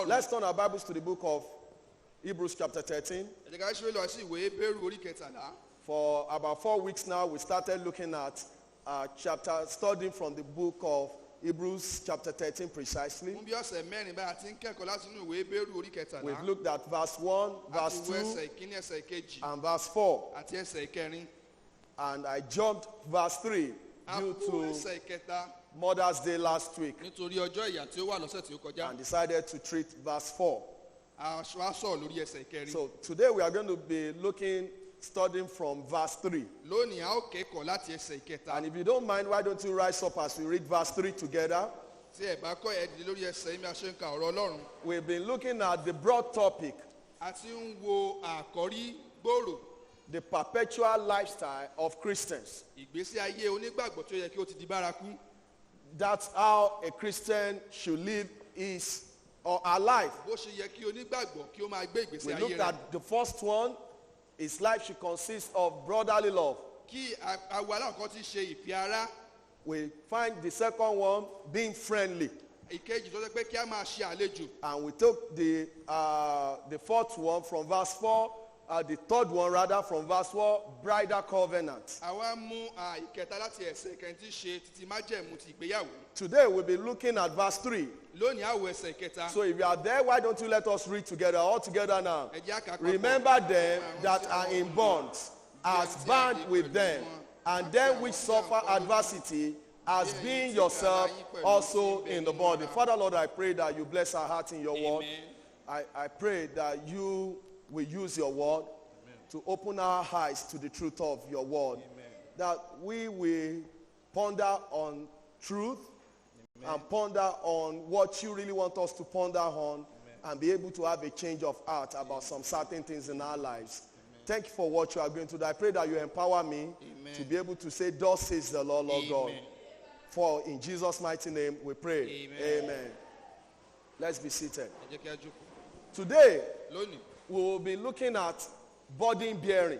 Let's turn our Bibles to the book of Hebrews chapter 13. For about 4 weeks now, we started looking at studying from the book of Hebrews chapter 13 precisely. We've looked at verse 1, verse 2, and verse 4. And I jumped verse 3 due to Mother's Day last week and decided to treat verse 4. So today we are going to be studying from verse 3. And if you don't mind, why don't you rise up as we read verse 3 together? We've been looking at the broad topic, the perpetual lifestyle of Christians. That's how a Christian should live his or her life. We looked at the first one. His life should consist of brotherly love. We find the second one being friendly. And we took the fourth one from verse 4, the third one rather from verse 4, bridal covenant. Today we'll be looking at verse 3. So if you are there, why don't you let us read together, all together now. Remember them that are in bonds, as bound with them, and them which suffer adversity, as being yourself also in the body. Father, Lord, I pray that you bless our heart in your word. I pray that you will use your word to open our eyes to the truth of your word. That we will ponder on truth and ponder on what you really want us to ponder on and be able to have a change of heart about some certain things in our lives. Thank you for what you are going to do. I pray that you empower me to be able to say, thus says the Lord, Lord God. For in Jesus' mighty name we pray. Amen. Let's be seated. Today, we will be looking at burden bearing.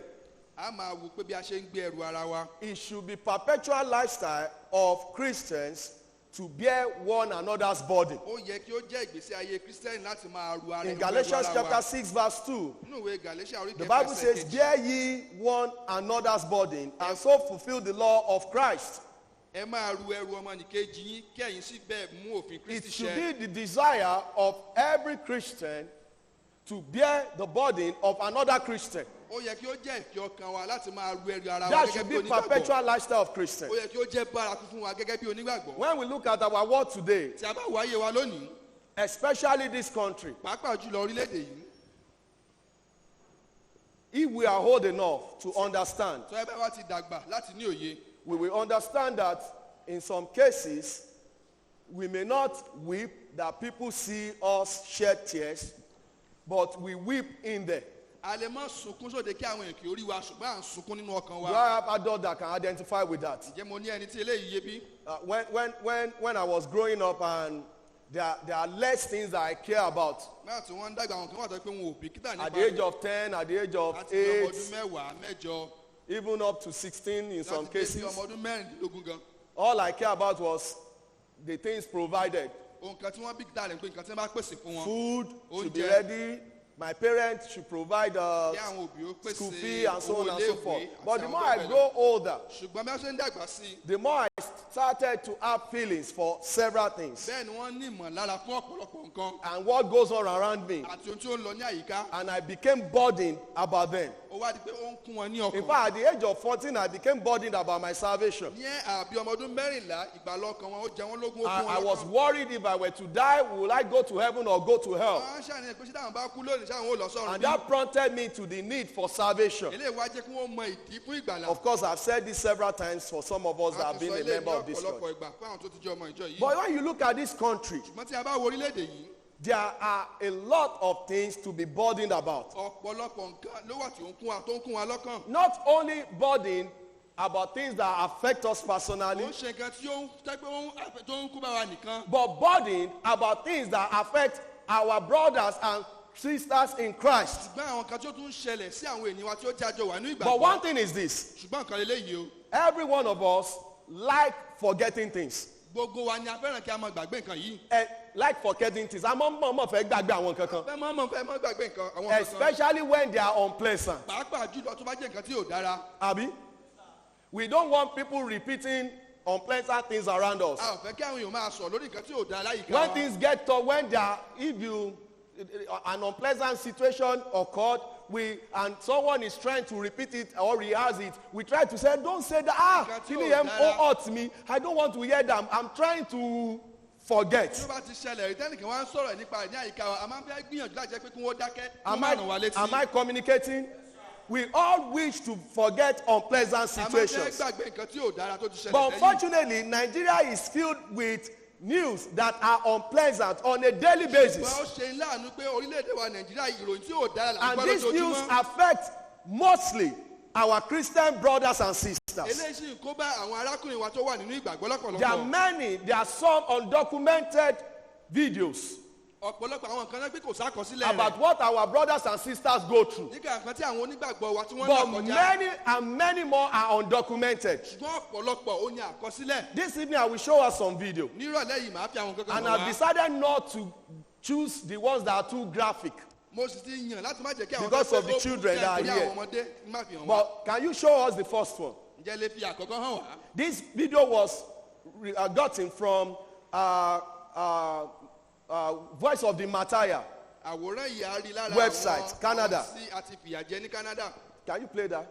It should be perpetual lifestyle of Christians to bear one another's burden. In Galatians chapter 6 verse 2, the Bible says, bear ye one another's burden and so fulfill the law of Christ. It should be the desire of every Christian to bear the burden of another Christian. That should be perpetual lifestyle of Christians. When we look at our world today, especially this country, if we are old enough to understand, we will understand that in some cases, we may not weep that people see us shed tears, but we weep in there. Do I have adults that can identify with that? When I was growing up, and there are less things that I care about. At the age of 10, at the age of 8, even up to 16 in some cases, all I care about was the things provided. Food should be ready. My parents should provide school fee and so on and so forth. But the more I grow older, the more I started to have feelings for several things. And what goes on around me. And I became burdened about them. In fact, at the age of 14, I became burdened about my salvation. I was worried if I were to die, will I go to heaven or go to hell? And that prompted me to the need for salvation. Of course, I've said this several times for some of us that have been a member of this church. But when you look at this country, there are a lot of things to be burdened about. Not only burdened about things that affect us personally, but burdened about things that affect our brothers and sisters in Christ. But one thing is this: every one of us like forgetting things. like forgetting things. Especially when they are unpleasant. Abi? We don't want people repeating unpleasant things around us. When things get tough, an unpleasant situation occurred, and someone is trying to repeat it or rehearse it, we try to say, don't say that. Me. I don't want to hear them. I'm trying to forget. Am I communicating? We all wish to forget unpleasant situations. But unfortunately, Nigeria is filled with news that are unpleasant on a daily basis. And these news affect mostly our Christian brothers and sisters. There are some undocumented videos about what our brothers and sisters go through. But many more are undocumented. This evening I will show us some video. And I've decided not to choose the ones that are too graphic because of the children that are here. But can you show us the first one? This video was gotten from Voice of the Martyr website, Canada. Can you play that?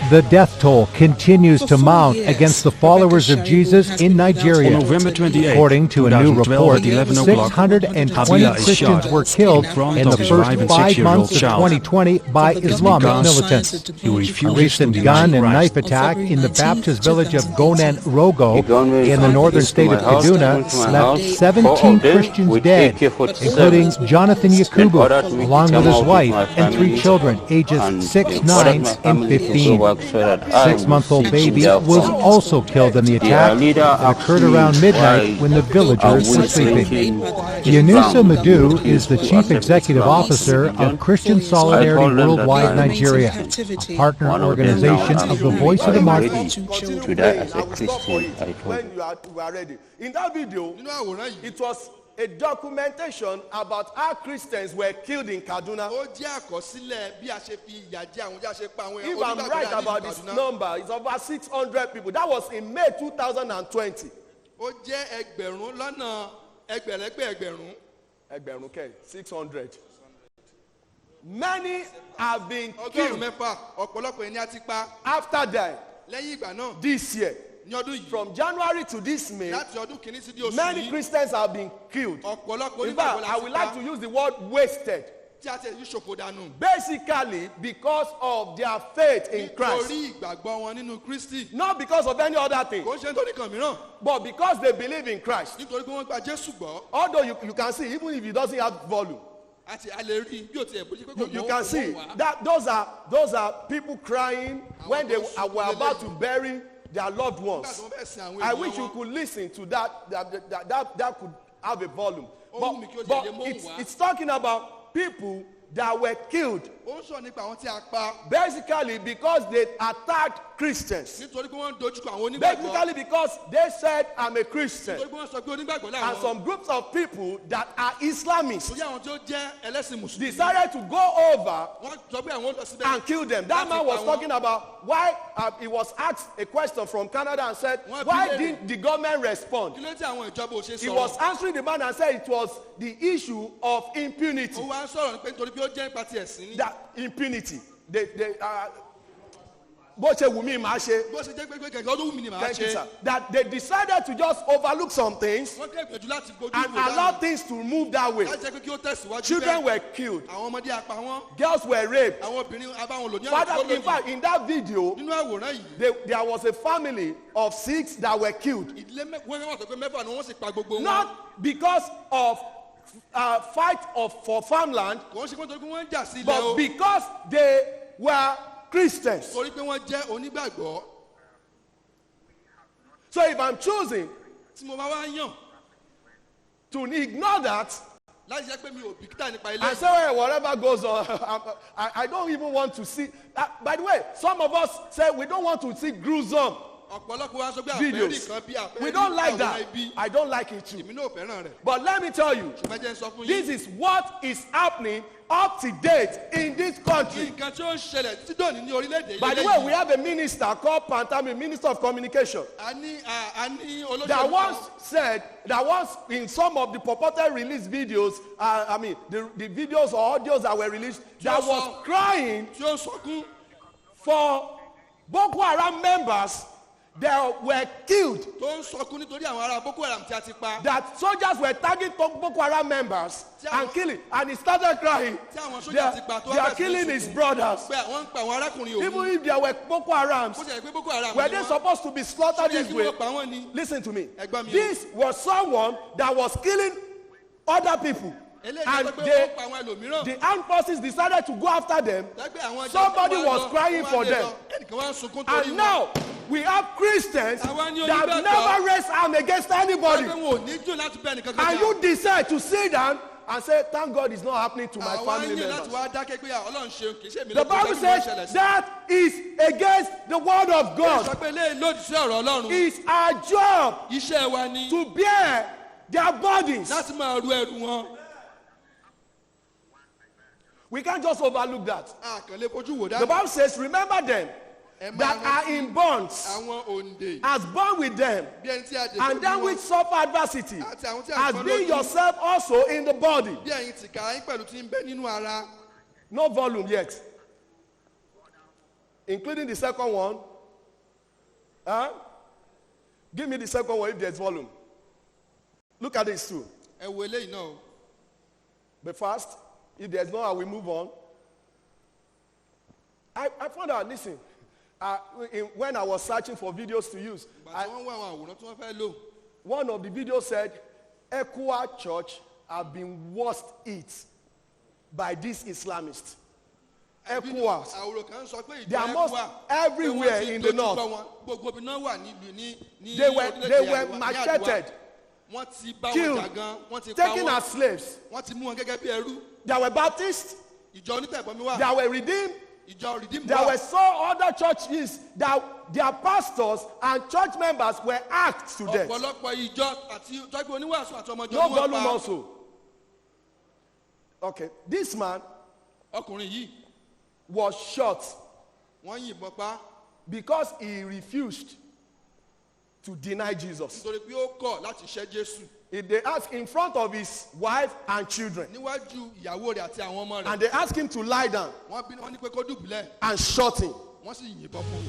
The death toll continues to mount against the followers of Jesus in Nigeria. According to a new report, 620 Christians were killed in the first 5 months of 2020 by Islamic militants. A recent gun and knife attack in the Baptist village of Gonan Rogo in the northern state of Kaduna left 17 Christians dead, including Jonathan Yakubu, along with his wife and 3 children, ages 6, 9, and 15. 6-month-old baby was also killed in the attack that occurred around midnight when the villagers were sleeping. Yunusa Madu is the Chief Executive Officer of Christian Solidarity Worldwide Nigeria, a partner organization of the Voice of the Martyr. In that video, it was a documentation about how Christians were killed in Kaduna. If I'm right about this number, it's over 600 people. That was in May 2020. 600. Many have been killed after that. This year. From January to this May, many Christians have been killed. In fact, I would like to use the word wasted. Basically, because of their faith in Christ. Not because of any other thing. But because they believe in Christ. Although you can see, even if it doesn't have volume. You can see that those are people crying when they were about to bury their loved ones. I wish you could listen to that could have a volume. But it's talking about people that were killed basically because they attacked Christians. Basically because they said, I'm a Christian. And some groups of people that are Islamists decided to go over and kill them. That man was talking about why he was asked a question from Canada and said, why didn't the government respond? He was answering the man and said it was the issue of impunity. That impunity. That they decided to just overlook some things and allow things to move that way. Children were killed. Girls were raped. Father, in fact, in that video, there was a family of 6 that were killed. Not because of fight for farmland, but because they were Christians. So if I'm choosing to ignore that and say, well, whatever goes on, I don't even want to see. By the way, some of us say we don't want to see gruesome videos. We don't like that. I don't like it too. But let me tell you, this is what is happening up to date in this country. By the way, we have a minister called Pantami, Minister of Communication, that once said that once in some of the purported released videos, the videos or audios that were released, that was crying for Boko Haram members that were killed. That soldiers were tagging Boko Haram members and killing. And he started crying. They are killing his brothers. Even if there were Boko Harams, were they supposed to be slaughtered this way? Listen to me. This was someone that was killing other people. And the armed forces decided to go after them. Somebody was crying for them. And now we have Christians that have never raised arm against anybody. And you decide to sit down and say, thank God it's not happening to my family members. The Bible says that is against the word of God. It's our job to bear their burdens. We can't just overlook that. The Bible says, remember them that are in bonds, as born with them, and them which suffer adversity, as being yourself also in the body. No volume yet. Including the second one. Give me the second one if there's volume. Look at this too. Be fast. If there's no, I will move on. I found out, listen, when I was searching for videos to use, one of the videos said, Ekwa Church have been worst hit by these Islamists. Ekwa. They are most everywhere in the north. They were macheted, killed, taken as slaves. There were Baptists. There were Redeemed. There were so other churches that their pastors and church members were hacked to death. No volume also. Okay. This man was shot because he refused to deny Jesus. They asked in front of his wife and children. And they asked him to lie down and shot him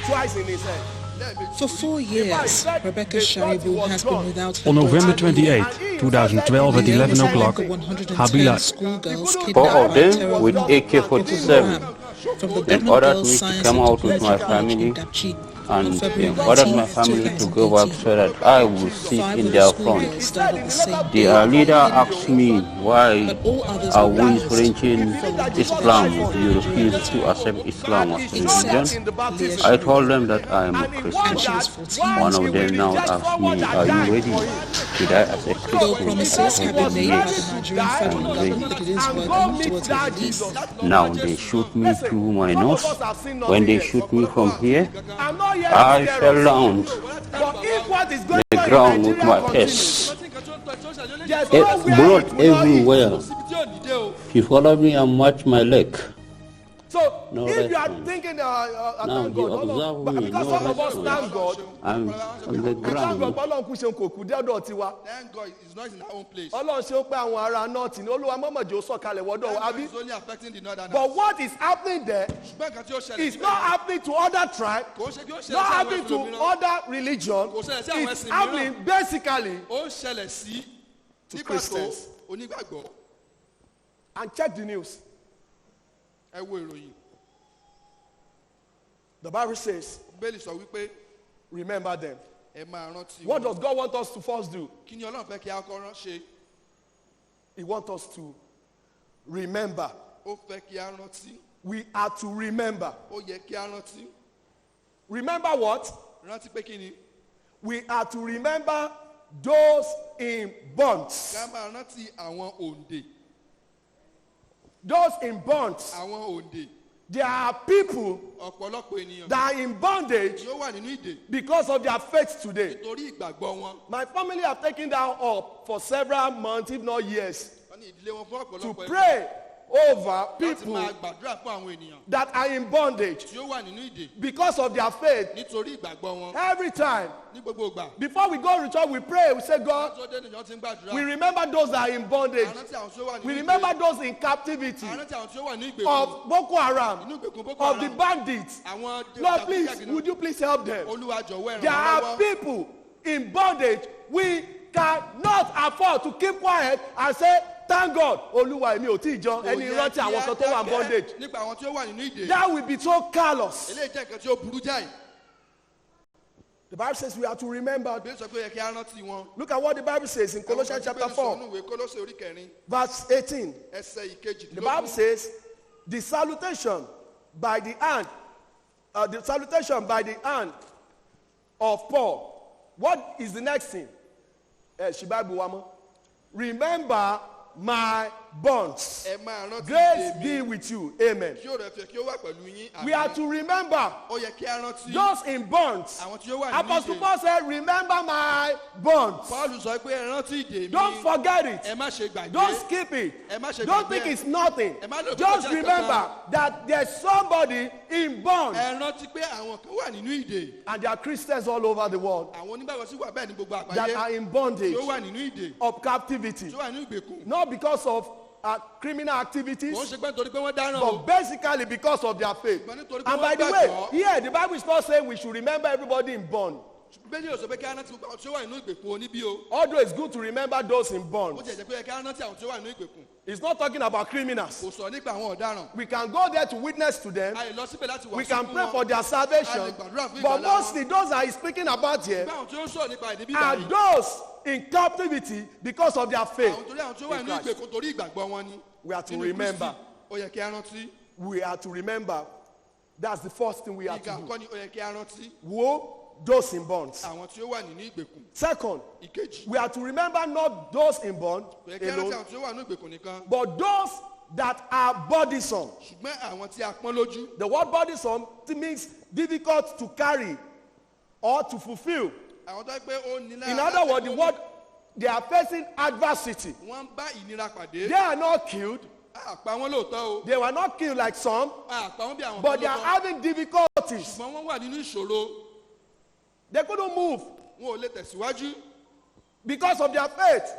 twice in his head. For 4 years, Rebecca Sharibu has been without her On November 28, 2012 at 11 o'clock, Habila. 4 of them with AK-47 and ordered me to come out with my family and ordered my family to go back so that I would sit in their front. The leader asked me, why are we preaching Islam? You refuse to accept Islam as a religion? I told them that I am a Christian. One of them now asked me, are you ready to die as a Christian? Though promises have been made by the Nigerian federal government that it is working towards a release. Now they shoot me through my nose. When they shoot me from here, I fell down the ground with my face. Blood everywhere. He followed me and matched my leg. So, if you are thinking, thank God, because some of us thank God, I'm on the ground. Thank God it's not in our own place. It's only affecting the northern. But what is happening there is not happening to other tribes, not happening to other religions. It's happening basically to Christians. And check the news. The Bible says, remember them. What does God want us to first do? He wants us to remember. We are to remember. Remember what? We are to remember those in bonds. Those in bonds. There are people that are in bondage because of their faith today. My family have taken that up for several months, if not years, to pray over people that are in bondage because of their faith. Every time, before we go to church, we pray. We say, God, we remember those that are in bondage. We remember those in captivity of Boko Haram, of the bandits. Lord, please, would you please help them? There are people in bondage. We cannot afford to keep quiet and say, thank God, Olúwa èmi ò tí jọ ẹni rántí àwọn kan tó wà in bondage. That will be so callous. The Bible says we have to remember. Look at what the Bible says in Colossians chapter 4, verse 18. The Bible says, the salutation by the hand of Paul. What is the next thing? Remember my bonds. Grace be with you. Amen. We are to remember those in bonds. Apostle Paul said, remember my bonds. Don't forget it. Don't skip it. Don't think it's nothing. Just remember that there's somebody in bonds. And there are Christians all over the world that are in bondage of captivity. Not because of criminal activities, but basically because of their faith. And by the way, here the Bible is not saying we should remember everybody in bond. Although it's good to remember those in bond. It's not talking about criminals. We can go there to witness to them. We can pray for their salvation. But mostly those that he's speaking about here are those in captivity because of their faith. We are to remember. We are to remember. That's the first thing we have to do. Woe those in bonds. Second, we are to remember not those in bond alone, but those that are burdensome. The word burdensome means difficult to carry or to fulfill. In other words, they are facing adversity. They are not killed. They were not killed like some, but they are having difficulties. They couldn't move because of their faith.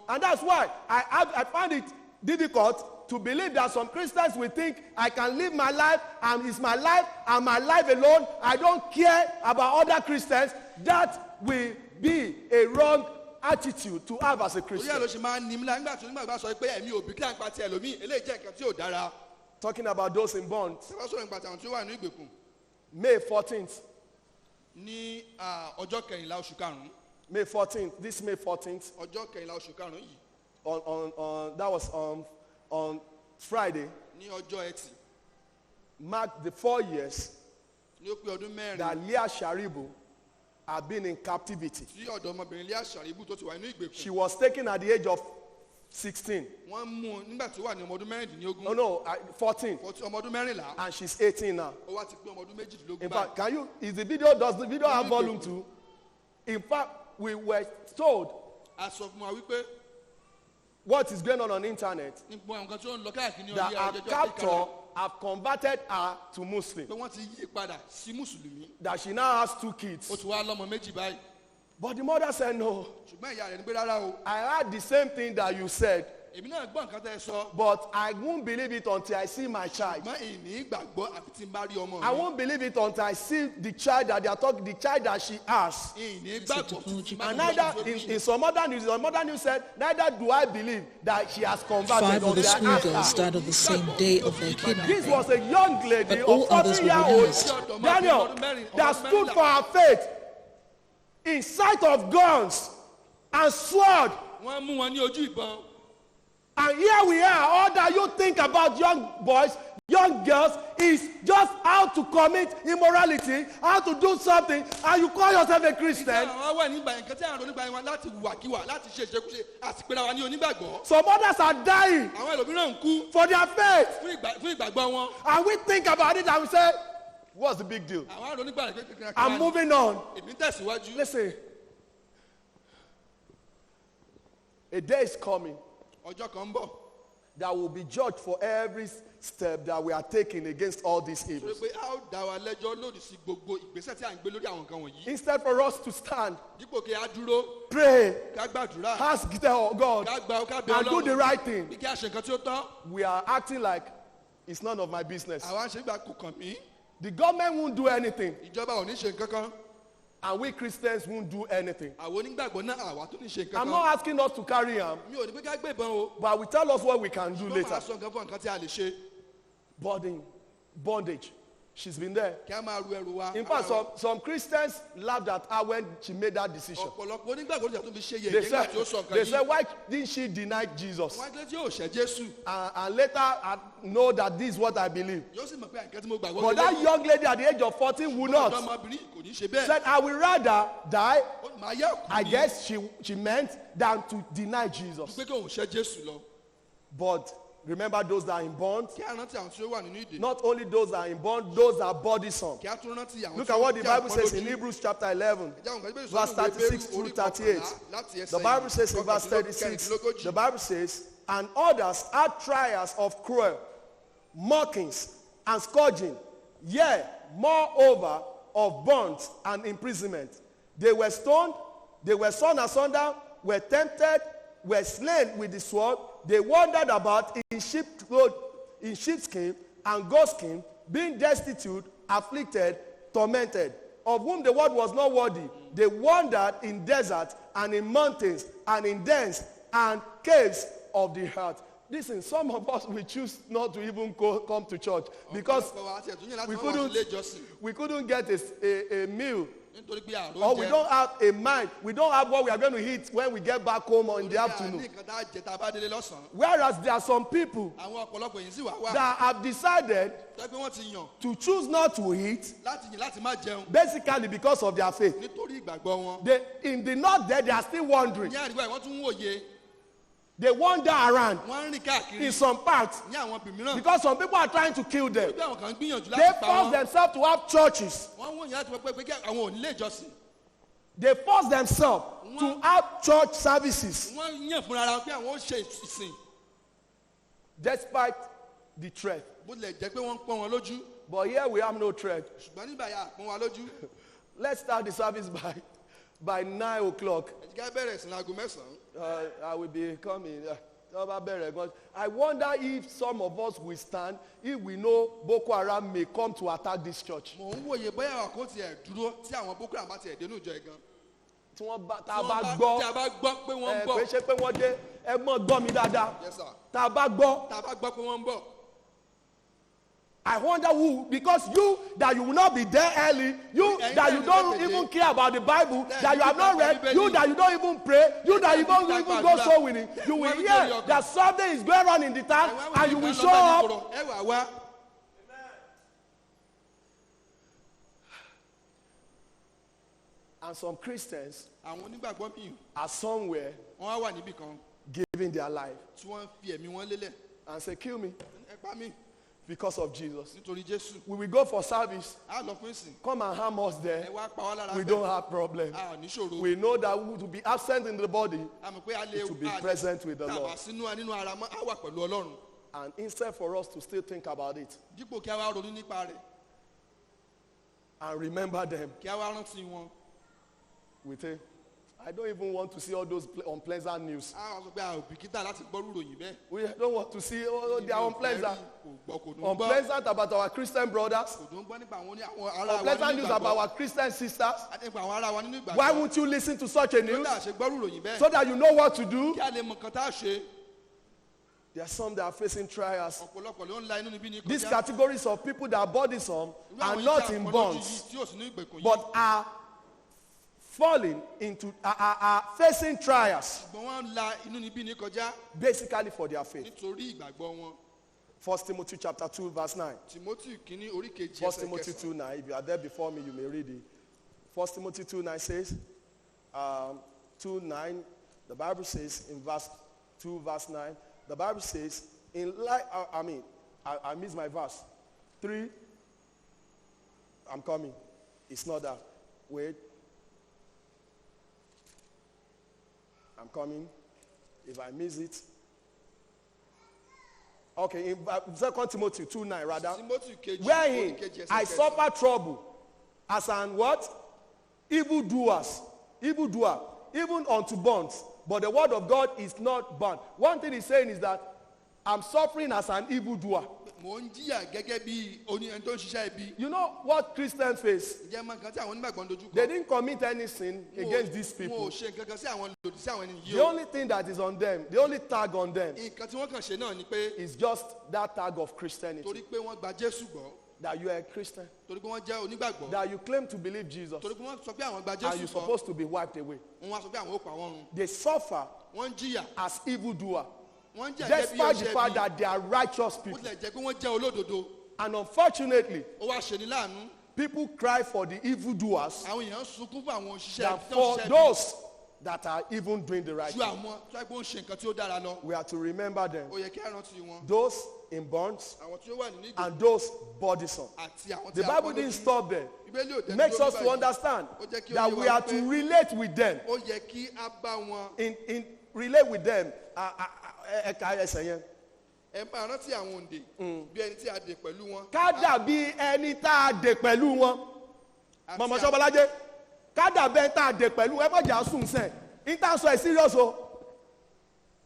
And that's why I find it difficult to believe that some Christians will think I can live my life and it's my life and my life alone. I don't care about other Christians. That will be a wrong attitude to have as a Christian. Talking about those in bonds. May 14th. May 14th. This May 14th. That was on Friday. Marked the 4 years that Leah Sharibu had been in captivity. She was taken at the age of 16. No, 14. And she's 18 now. In fact, does the video have volume 2? In fact, we were told what is going on the internet, that our captor have converted her to Muslim. That she now has 2 kids. But the mother said no. I heard the same thing that you said. But I won't believe it until I see my child. I won't believe it until I see the child that they are talking, the child that she has. And neither, in some other news said, neither do I believe that she has converted. 5 of the schoolgirls died on the same day of their kidnapping. This was a young lady of 14-year-old Daniel that stood for her faith in sight of guns and sword. And here we are, all that you think about young boys, young girls is just how to commit immorality, how to do something, and you call yourself a Christian. Some others are dying for their faith. And we think about it and we say, what's the big deal? I'm moving on. Listen, a day is coming that will be judged for every step that we are taking against all these evils. Instead for us to stand, pray, ask God, and do the right thing, we are acting like it's none of my business. The government won't do anything, and we Christians won't do anything. I'm not asking us to carry on, but we tell us what we can do later. Bondage. She's been there. In fact, some Christians laughed at her when she made that decision. They said, why didn't she deny Jesus? And later, I know that this is what I believe. But that young lady at the age of 14 would not. Said, I would rather die, I guess she meant, than to deny Jesus. But remember those that are in bonds. Not only those that are in bond, those that are burdensome. Look at what the Bible says in Hebrews chapter 11, verse 36 through 38. The Bible says in verse 36, the Bible says, and others had trials of cruel, mockings, and scourging, yea, moreover, of bonds and imprisonment. They were stoned, they were sawn asunder, were tempted, were slain with the sword. They wandered about in sheepskin and goatskin, being destitute, afflicted, tormented, of whom the word was not worthy. They wandered in deserts and in mountains and in dens and caves of the earth. Listen, some of us, we choose not to even come to church because we couldn't get a meal. Or we don't have a mind. We don't have what we are going to eat when we get back home or in the afternoon. Whereas there are some people that have decided to choose not to eat, basically because of their faith. In the north there, they are still wandering. They wander around in some parts because some people are trying to kill them. They force themselves to have churches. They force themselves to have church services. Despite the threat. But here we have no threat. Let's start the service by 9 o'clock. I will be coming. I wonder if some of us will stand if we know Boko Haram may come to attack this church. I wonder who, because you that you will not be there early, you that you don't even care about the Bible, that you have not read, you that you don't even pray, you that you don't even go soul winning, you will hear that something is going on in the town and you will show up. And some Christians are somewhere giving their life and say, kill me. Because of Jesus. We will go for service. Come and harm us there. We don't have problem. We know that to be absent in the body is to be present with the Lord. And instead for us to still think about it and remember them, we think, I don't even want to see all those unpleasant news. We don't want to see all the unpleasant. Unpleasant about our Christian brothers. Unpleasant news about our Christian sisters. Why won't you listen to such a news? So that you know what to do. There are some that are facing trials. These categories of people that are burdensome are not in bonds, but are falling into, are facing trials, basically for their faith. 1 Timothy chapter 2 verse 9. 1 Timothy 2:9. If you are there before me, you may read it. 1 Timothy 2:9 says, 2:9, the Bible says in verse 2 verse 9, the Bible says, I missed my verse. 3, I'm coming. It's not that. Wait. I'm coming. If I miss it. Okay, in 2 Timothy 2:9 rather. Wherein I suffer trouble as an what? Evildoer, even unto bonds. But the word of God is not bound. One thing he's saying is that I'm suffering as an evildoer. You know what Christians face? They didn't commit any sin against these people. The only thing that is on them, the only tag on them, is just that tag of Christianity. That you are a Christian. That you claim to believe Jesus. And you're supposed to be wiped away. They suffer as evildoers. Despite the fact that they are righteous people. And unfortunately, people cry for the evildoers than for those that are even doing the right thing. We are to remember them. Those in bonds and those burdensome. The Bible didn't stop there. It makes us to understand that we are to relate with them. Relate with them. Ká dàbí ẹni tá a dè pẹ̀lú wọn. Mọ̀mọ́ Ṣọ́bọ́lájé. Ká dàbí ẹni tá a dè pẹ̀lú ẹ má jà sùn sẹ́n. Intanso is serious o.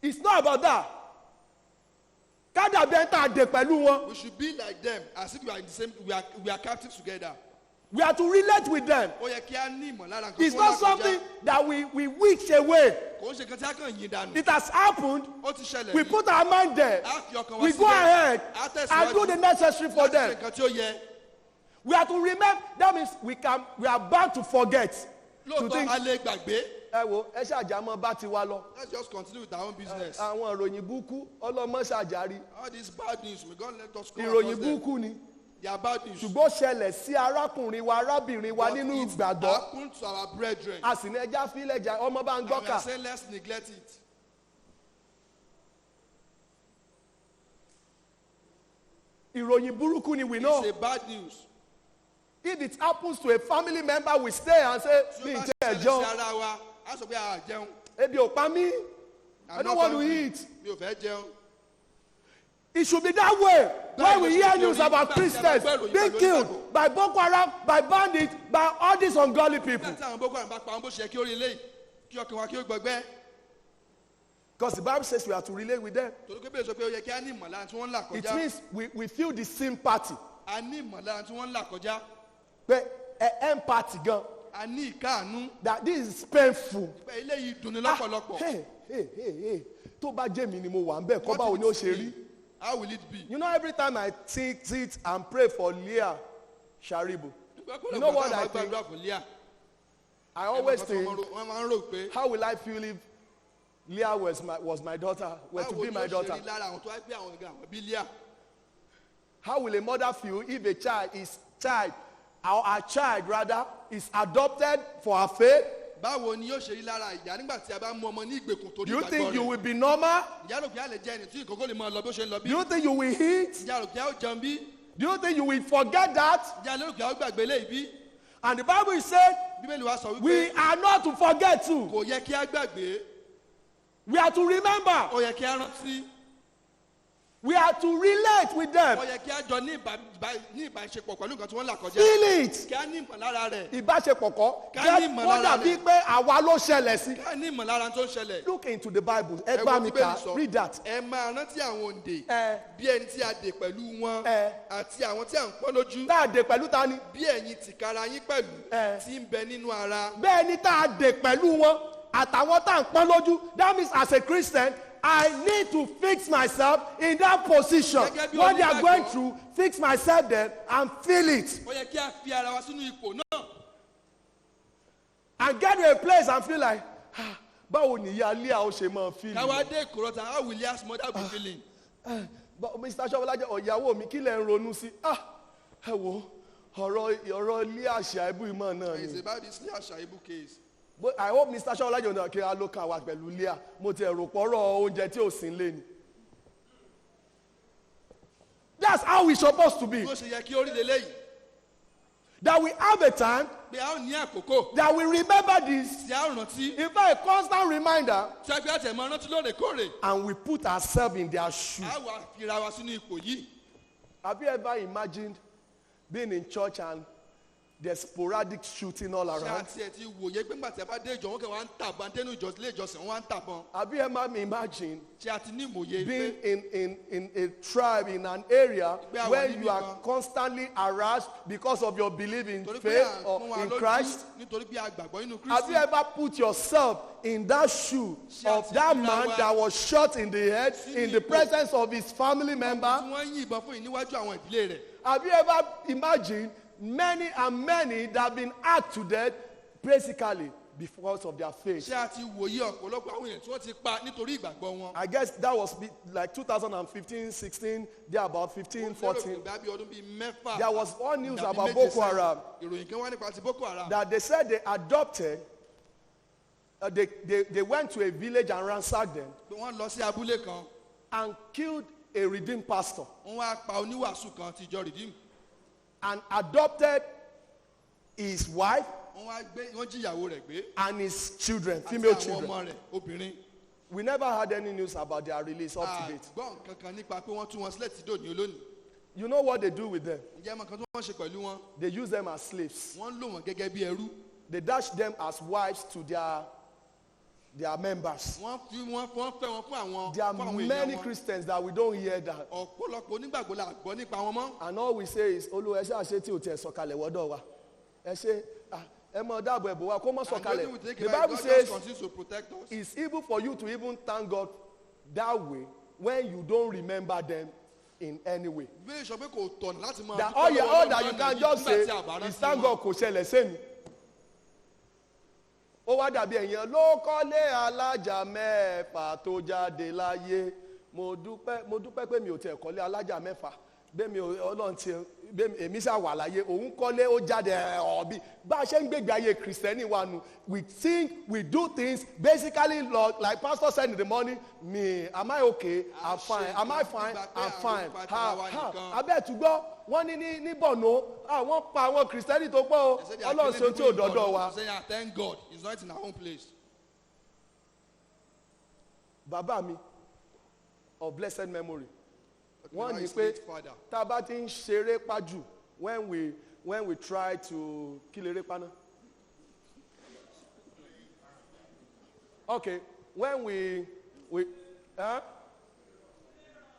It's not about that. Ká dàbí ẹni tá a dè pẹ̀lú wọn. We should be like them as if we are in the same. We are captives together. We are to relate with them. It's not something that we wish away. It has happened. We put our mind there. We go ahead and do the necessary for them. We are to remember. That means we are bound to forget. To think. Let's just continue with our own business. All this bad news, may God let us go. They are bad news. Ṣùgbọ́n ṣẹlẹ̀ sí arákùnrin wa arábìnrin wa nínú ìgbàgbọ́. What happened to our brethren? A sì ní ẹja fílẹ̀jà ọmọ bá ń gbọ́kà. And we are saying let's neglect it. Ìròyìn burúkú ni we know. It's a bad news. If it happens to a family member, we stay and say, mi n jẹ ẹjọ́. Ebi ò pa mí. I don't want to eat. Mi ò fẹ́ jẹun. It should be that way. When we hear news about Christians being killed by Boko Haram, by bandits, by all these ungodly people. Because the Bible says we have to relate with them. It means we feel the sympathy. Empathy. That this is painful. Hey. Tó bá jẹ́ mi ni mo wà ń bẹ̀ kọ́ báwo ni ó ṣe rí. How will it be? You know, every time I sit and pray for Leah Sharibu, you know what I think? I always think, how will I feel if Leah was my daughter, were to be my daughter? How will a mother feel if a child is adopted for her faith? Báwo ni yóò ṣe rí lára ìyá nígbà tí a bá mú ọmọ ní ìgbèkùn torí ìgbàgbọ́ rẹ̀? Do you think you will be normal? Ìyá rò pé a lè jẹ ẹni tí ìkókó lè máa lọ bí ó ṣe ń lọ bí? Do you think you will eat? Ìyá rò pé a ó jẹun bí? Do you think you will forget that? Ìyá rò pé a ó gbàgbé léyìí bí? And the Bible is saying, Bíbélì wa sọ wípé we are not to forget too. Kò yẹ kí a gbàgbé. We are to remember. Ó yẹ kí a rántí. We are to relate with them. Ó yẹ kí a jọ ní ìbáṣepọ̀ pẹ̀lú nǹkan tí wọ́n là kọjá. Feel it. Kí a ní ìmọ̀lára rẹ̀. Ìbáṣepọ̀ kọ́. Ká ní ìmọ̀lára rẹ̀. Wọ́n dàbí pé àwa ló ṣẹlẹ̀ sí. Ká ní ìmọ̀lára tó ń ṣẹlẹ̀. Look into the Bible. Ẹ bá mi kà. Read that. Ẹ máa rántí àwọn òǹdè. Bí ẹni tí a dè pẹ̀lú wọn. Àti àwọn tí a ń pọ́n lójú. Tá a dè pẹ̀lú ta ni? Bí ẹ̀yin tìkára yín pẹ̀lú. Tí ń bẹ nínú ara. Bẹ́ẹ̀ ni tá a dè pẹ̀lú wọn. Àtàwọn tá à ń pọ́n lójú. That means as a Christian, I need to fix myself in that position. What they are going through, fix myself there and feel it. Ó yẹ kí a fi ara wa sínú ipò náà. And get to a place and feel like, báwo ni ìyá Leah ó ṣe máa feel? Káwá dé ìkòrọ̀tà, how will Leah's mother be feeling? But Mr. Shawalaje, ìyàwó mi kí lẹ ń ronú sí? Ẹ wo ọ̀rọ̀ ilé àṣà ibú ìmọ̀ náà ni. It's about this ilé àṣà ibú case. But I hope Mr. Shawalaje ọ̀nà kí a ló kà wá pẹ̀lú Leah. Mo ti ẹ̀rù pọ̀rọ̀ oúnjẹ tí ò sí nílé ni. That's how we supposed to be. Bó ṣe yẹ kí ó rí lélẹ́yìí. That we have a time. Pé a ó ní àkókò. That we remember this. Tí a ó rántí. In fact, a constant reminder. Tí a gbé àtẹ̀mọ́ rántí lóòrèkóòrè. And we put ourselves in their shoes. A wà fira wa sínú ipò yìí. Have you ever imagined being in church and there's sporadic shooting all around? Ṣé àti ẹ̀ ti wòye pé ńgbà tí a bá dé ìjọ wọn kẹ́ wọ́n á ń tàbọn dénú ilé ìjọsìn wọn á ń tàbọn. Have you ever imagined Ṣé a ti ní ìmòye being pé in a tribe, in an area where you are constantly harassed because of your belief in faith or in Christ? Nítorí bí a gbàgbọ́ nínú Kristi. Have you ever put yourself in that shoe of that man that was shot in the head in the presence of his family member? Tí wọ́n yìnbọn fún ìníwájú àwọn ìdílé rẹ̀. Have you ever imagined many and many that have been hacked to death basically because of their faith? Ṣé a ti wòye ọ̀pọ̀lọpọ̀ àwọn èèyàn tí wọ́n ti pa nítorí ìgbàgbọ́ wọn? I guess that was like 2015, 16, there about 15, 14. There was one news about bokoharam Ìròyìn kan wá nípa ti Boko Haram. that they said they adopted, they went to a village and ransacked them Pé wọ́n lọ sí abúlé kan. and killed a redeemed pastor Wọ́n wá pa oníwàásù kan ti ìjọ Redeem. and adopted his wife Wọ́n jí ìyàwó rẹ̀ gbé. and his children, female Àti àwọn children. ọmọ rẹ̀ obìnrin. We never had any news about their release up to date. Àgbọ̀n kankan nípa pé wọ́n tú wọn sílẹ̀ tí dòní olónìí. You know what they do with them? Ǹjẹ́ mọ̀ kan tí wọ́n ṣe pẹ̀lú wọn? They use them as slaves. Wọ́n lò wọ́n gẹ́gẹ́ bí ẹrú. They dash them as wives to their members. Wọ́n fẹ́ wọn fún àwọn There are fún àwọn many èèyàn wọn. Christians that we don't hear that. Ọ̀pọ̀lọpọ̀ onígbàgbọ́ la gbọ́ nípa wọn mọ́. And all we say is, Olú ẹ ṣe àṣẹ tí o tẹ̀ sọ̀kalẹ̀ wọ́dọ̀ wa. Ẹ ṣe ẹ mọ dáàbò ẹ̀bùn wa kó mọ́ sọ̀kalẹ̀. The Bible says it's evil for you to even thank God that way when you don't remember them in any way. That all that you can just say is thank God kò ṣẹlẹ̀ sẹ́mi. Ó wá dàbí ẹ̀yìn ló kọ́lé alájà mẹ́fà tó jáde láyé. Mo dúpẹ́ pé mi ò tẹ̀ kọ́lé alájà mẹ́fà. Bẹ́ẹ̀ni Ọlọ́run ti èmi ṣá wà láyé òun kọ́lé ó jáde ọ̀bí. Bá a ṣe ń gbègbè ayé Kìrìsìtẹ́nì wa nu, we think, we do things basically like pastor said in the morning, am I okay? I'm fine. Am I fine? I'm fine. Abẹ́ ẹ̀túgbọ́ wọ́n ní Borno wọ́n pa àwọn Kìrìsìtẹ́nì tó pọ̀ o. Ọlọ́run ṣe tí ò dọ́dọ̀ wa. Thank God, it's not in our own place. Bàbá mi of blessed memory. Wọ́n ní pé tá a bá ti ń ṣeré pájù when we try to kill eré paná. Okay, when we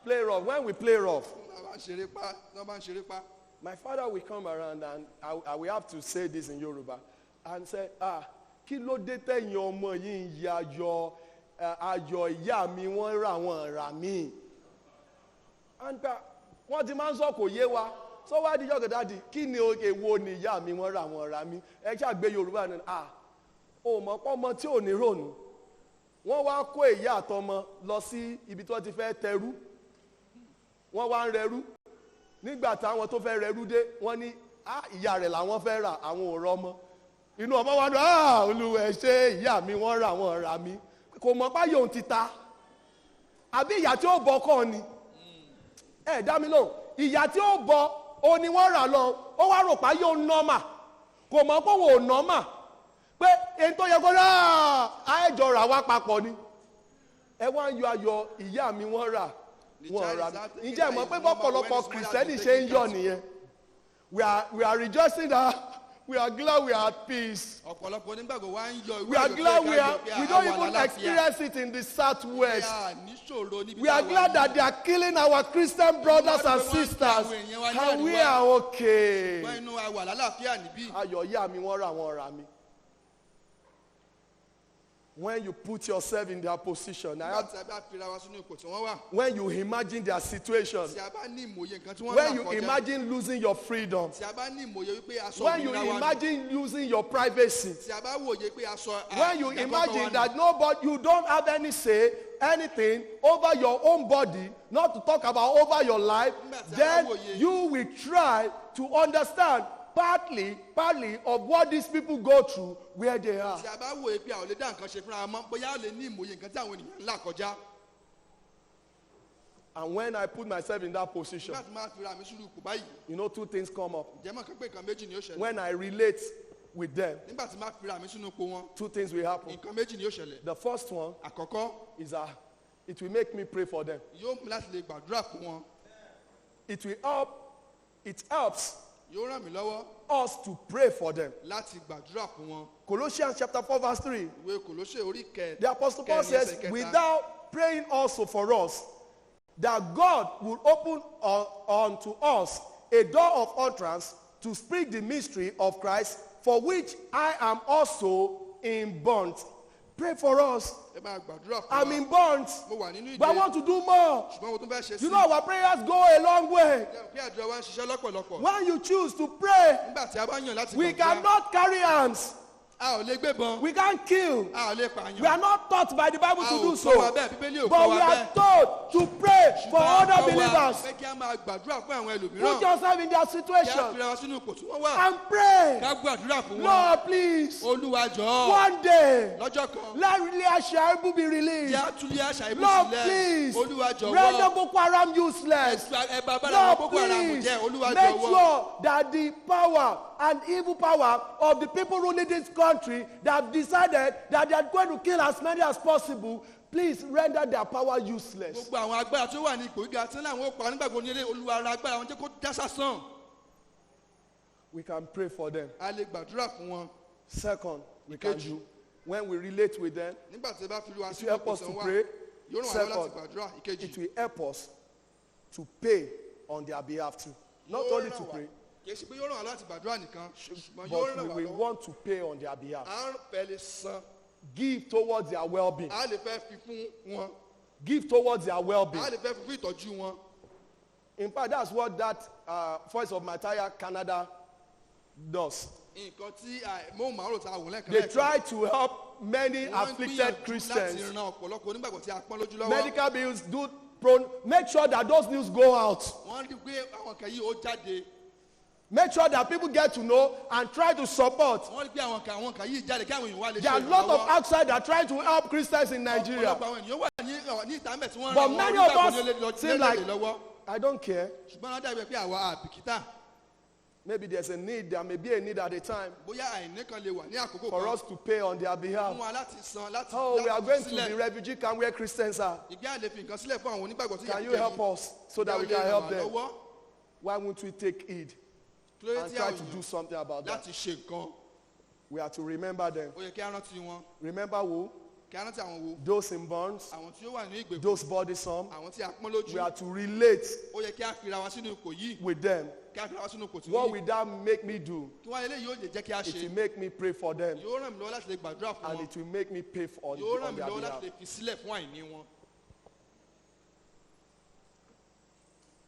play rough, when we play rough. My father will come around and I will have to say this in Yoruba and say, kí ló dé tẹ̀yin ọmọ yìí ń ya ayọ̀ ìyá mi wọ́n rà wọ́n rà mí. Wọ́n ti máa ń sọ kò yé wa so wá di yọ̀gẹ̀ dáàdi kí ni èwo ni ìyá mi wọ́n rà wọ́n rà mí ẹ ṣáà gbé Yorùbá ni o mọ̀ pọ́ ọmọ tí ò ní rònú wọ́n wá kó ìyá àtọmọ lọ sí ibi tí wọ́n ti fẹ́ tẹrú wọ́n wá ń rẹrú nígbà táwọn tó fẹ́ rẹrú dé wọ́n ní ìyá rẹ̀ làwọn fẹ́ rà àwọn ò rọmọ inú ọmọ wa dùn Olúwa ṣé ìyá mi wọ́n rà wọ́n rà mí kò mọ̀ báyìí òun ti ta àbí ìyá tí ó bọ́ kọ́ ni. Dá mi lóhùn ìyá tí ó bọ ó ní wọ́n rà lọ ó wá rò pa yóò nọ́mà kò mọ̀ pé òun ò nọ́mà pé èyí tó yẹ kó àìjọ rà wá papọ̀ ni ẹ wá ń yọ ayọ̀ ìyá mi wọ́n rà wọ́n rà mí ǹjẹ́ mọ̀ pé bọ́pọ̀lọpọ̀ Kìrìsìtẹ́nì ṣe ń yọ̀ nìyẹn we are rejoicing that we are glad we are at peace. We are glad we don't even experience it in the Southwest. We are glad that they are killing our Christian brothers and sisters and we are okay. Ayọ̀ ìyá mi wọ́n rà wọ́n rà mí. When you put yourself in their position, when you imagine their situation, when you imagine losing your freedom, when you imagine losing your privacy, when you imagine that you don't have any say, anything over your own body, not to talk about over your life, then you will try to understand partly of what these people go through where they are. And when I put myself in that position, you know, two things come up. When I relate with them, two things will happen. The first one is it will make me pray for them. It helps us to pray for them. Colossians chapter 4 verse 3. The Apostle Paul says, without praying also for us, that God will open unto us a door of utterance to speak the mystery of Christ, for which I am also in bonds. Pray for us. I'm in bonds, but I want to do more. You know, our prayers go a long way. When you choose to pray, we cannot carry arms. We can't kill. We are not taught by the Bible to do so. But we are taught to pray for other believers. Put yourself in their situation and pray. Lord, please. One day, let Eliashaibu be released. Lord, please. Render Boko Haram useless. Lord, please. Make sure that the power and evil power of the people ruling this country that have decided that they are going to kill as many as possible, please render their power useless. We can pray for them. Second, we can do, when we relate with them, it will help us to pray. Second, it will help us to pay on their behalf too. Not only to pray, but we want to pay on their behalf. Give towards their well-being. Give towards their well-being. In fact, that's what that Voice of Martyr Canada does. They try to help many afflicted Christians. Medical bills, make sure that those news go out. Make sure that people get to know and try to support. There are a lot of outside that are trying to help Christians in Nigeria. But many of us seem like, I don't care. Maybe there's a need, there may be a need at a time for us to pay on their behalf. Oh, we are going to the refugee camp where Christians are. Can you help us so that we can help them? Why won't we take heed and try to do something about that? We are to remember them. Remember who? Those in bonds, those burdensome. We are to relate with them. What will that make me do? It will make me pray for them, and it will make me pay on their behalf.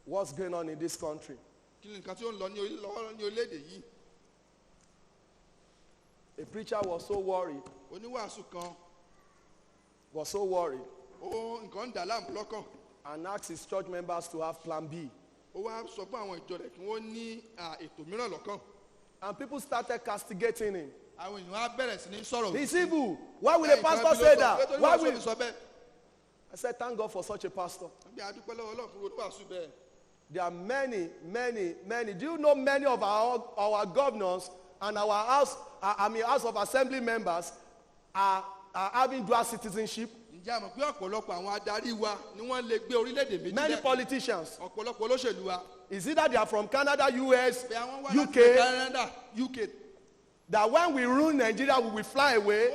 What's going on in this country? A preacher was so worried. And asked his church members to have plan B. And people started castigating him. He's evil. Why will a pastor say that? Why will... I said, thank God for such a pastor. There are many. Do you know many of our governors and our House of Assembly members are having dual citizenship? Many politicians. Is it that they are from Canada, US, UK? That when we rule Nigeria, we will fly away.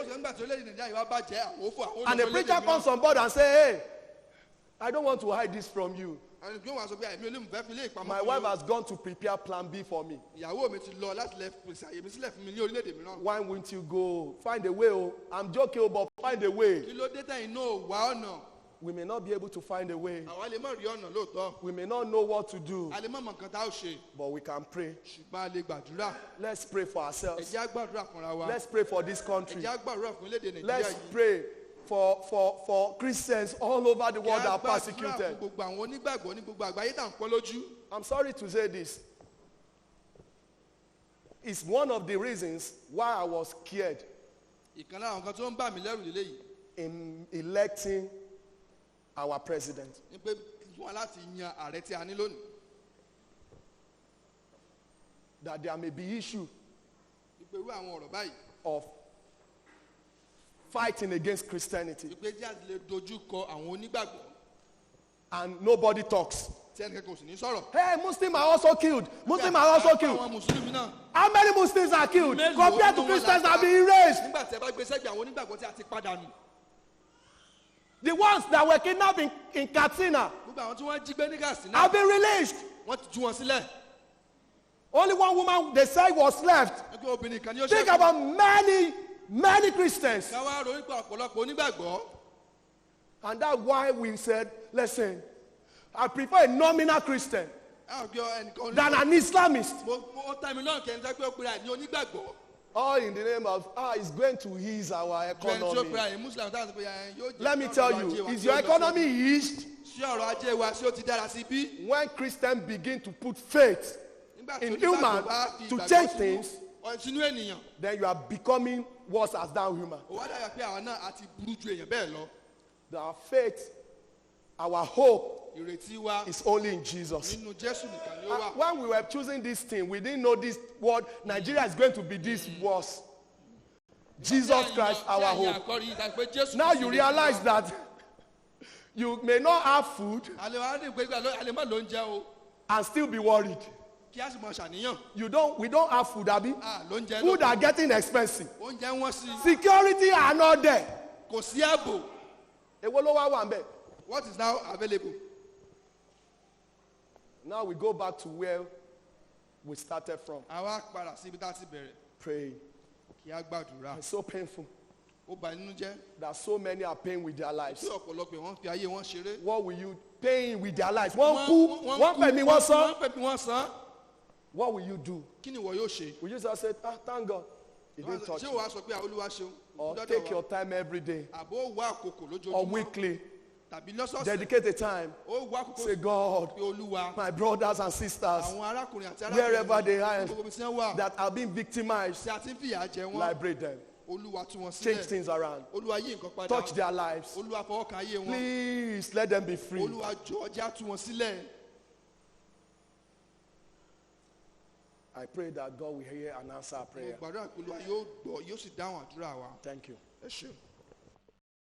And the preacher comes on board and says, hey, I don't want to hide this from you. My wife has gone to prepare plan B for me. Why won't you go? Find a way. Oh. I'm joking, but find a way. We may not be able to find a way. We may not know what to do. But we can pray. Let's pray for ourselves. Let's pray for this country. Let's pray for Christians all over the world that are persecuted. I'm sorry to say this. It's one of the reasons why I was scared in electing our president. That there may be issue of fighting against Christianity. And nobody talks. Hey, Muslims are also killed. Muslims are also killed. How many Muslims are killed compared to Christians that have been erased? The ones that were kidnapped in Katsina have been released. Only one woman they said was left. Think about many Christians. And that's why we said, listen, I prefer a nominal Christian than an Islamist. All in the name of, it's going to ease our economy. Let me tell you, is your economy eased? When Christians begin to put faith in human to change things, then you are becoming worse as thou human. Our faith, our hope is only in Jesus. When we were choosing this thing, we didn't know this word. Nigeria is going to be this worse. Jesus Christ, our hope. Now you realize that you may not have food and still be worried. We don't have food, Abi. Food are getting expensive. Security are not there. What is now available? Now we go back to where we started from. Praying. It's so painful that so many are paying with their lives. What will you pay with their lives? One son. What will you do? Will you just say, thank God he didn't touch you? Or take your time every day or weekly. Dedicate a time. Say, God, my brothers and sisters, wherever they are that are being victimized, liberate them. Change things around. Touch their lives. Please let them be free. I pray that God will hear and answer our prayer. Thank you.